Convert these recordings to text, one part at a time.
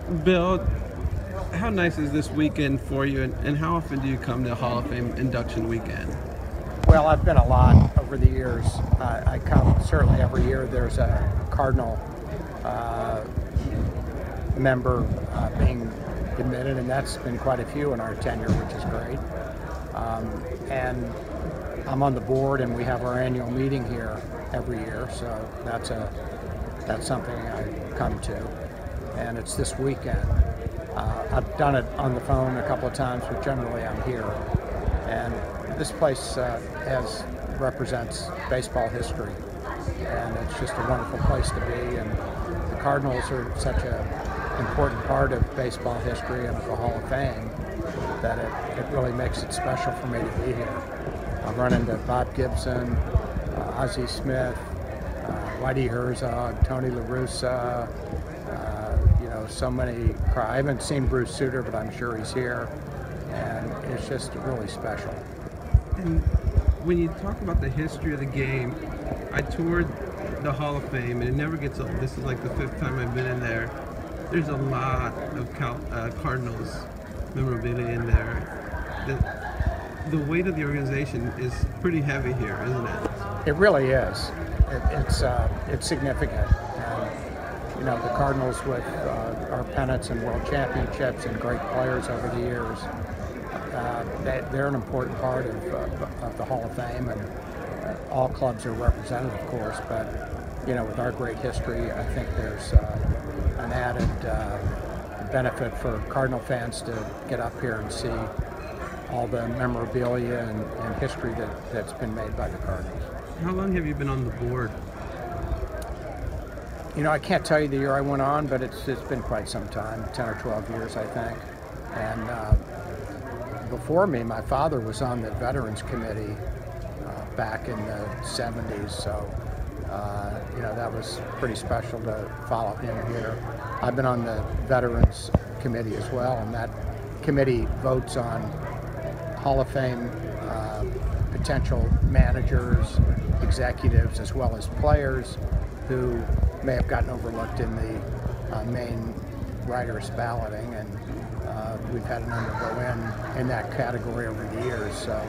Bill, how nice is this weekend for you, and how often do you come to Hall of Fame induction weekend? Well, I've been a lot over the years. I come certainly every year. There's a Cardinal member being admitted, and that's been quite a few in our tenure, which is great. And I'm on the board, and we have our annual meeting here every year, so that's something I come to, and it's this weekend. I've done it on the phone a couple of times, but generally I'm here. And this place represents baseball history, and it's just a wonderful place to be. And the Cardinals are such an important part of baseball history and of the Hall of Fame that it really makes it special for me to be here. I've run into Bob Gibson, Ozzie Smith, Whitey Herzog, Tony La Russa, so many. I haven't seen Bruce Sutter, but I'm sure he's here, and it's just really special. And when you talk about the history of the game, I toured the Hall of Fame, and it never gets old. This is like the 5th time I've been in there. There's a lot of Cardinals memorabilia in there. The weight of the organization is pretty heavy here, isn't it? It really is. It's significant. And, the Cardinals with our pennants and world championships and great players over the years, they're an important part of the Hall of Fame, and all clubs are represented, of course, but with our great history, I think there's an added benefit for Cardinal fans to get up here and see all the memorabilia and history that's been made by the Cardinals. How long have you been on the board? I can't tell you the year I went on, but it's been quite some time, 10 or 12 years, I think. And before me, my father was on the Veterans Committee back in the 70s, so that was pretty special to follow him here. I've been on the Veterans Committee as well, and that committee votes on Hall of Fame potential managers, executives, as well as players who may have gotten overlooked in the main writers balloting, and we've had a number go in that category over the years. So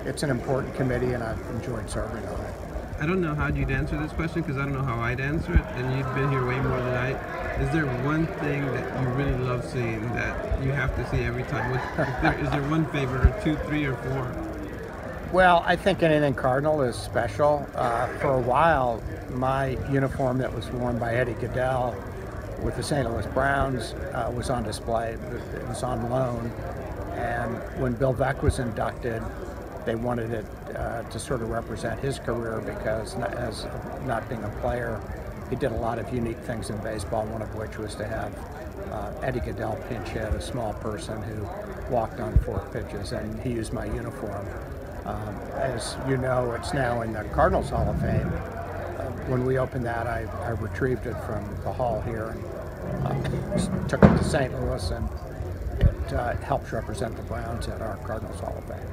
it's an important committee, and I've enjoyed serving on it. I don't know how you'd answer this question because I don't know how I'd answer it, and you've been here way more than I. Is there one thing that you really love seeing that you have to see every time? Is there one favorite, or 2, 3, or 4? Well, I think anything Cardinal is special. For a while, my uniform that was worn by Eddie Gaedel with the St. Louis Browns was on display. It was on loan, and when Bill Veeck was inducted, they wanted it to sort of represent his career, because as not being a player, he did a lot of unique things in baseball, one of which was to have Eddie Gaedel pinch hit a small person who walked on 4 pitches, and he used my uniform. As you know, it's now in the Cardinals Hall of Fame. When we opened that, I retrieved it from the hall here and took it to St. Louis, and it helps represent the Browns at our Cardinals Hall of Fame.